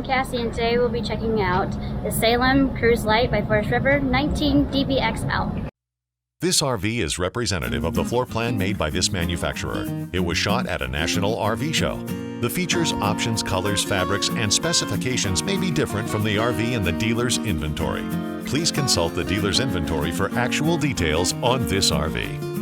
I'm Cassie, and today we'll be checking out the Salem Cruise Lite by Forest River 19DBXL. This RV is representative of the floor plan made by this manufacturer. It was shot at a national RV show. The features, options, colors, fabrics, and specifications may be different from the RV in the dealer's inventory. Please consult the dealer's inventory for actual details on this RV.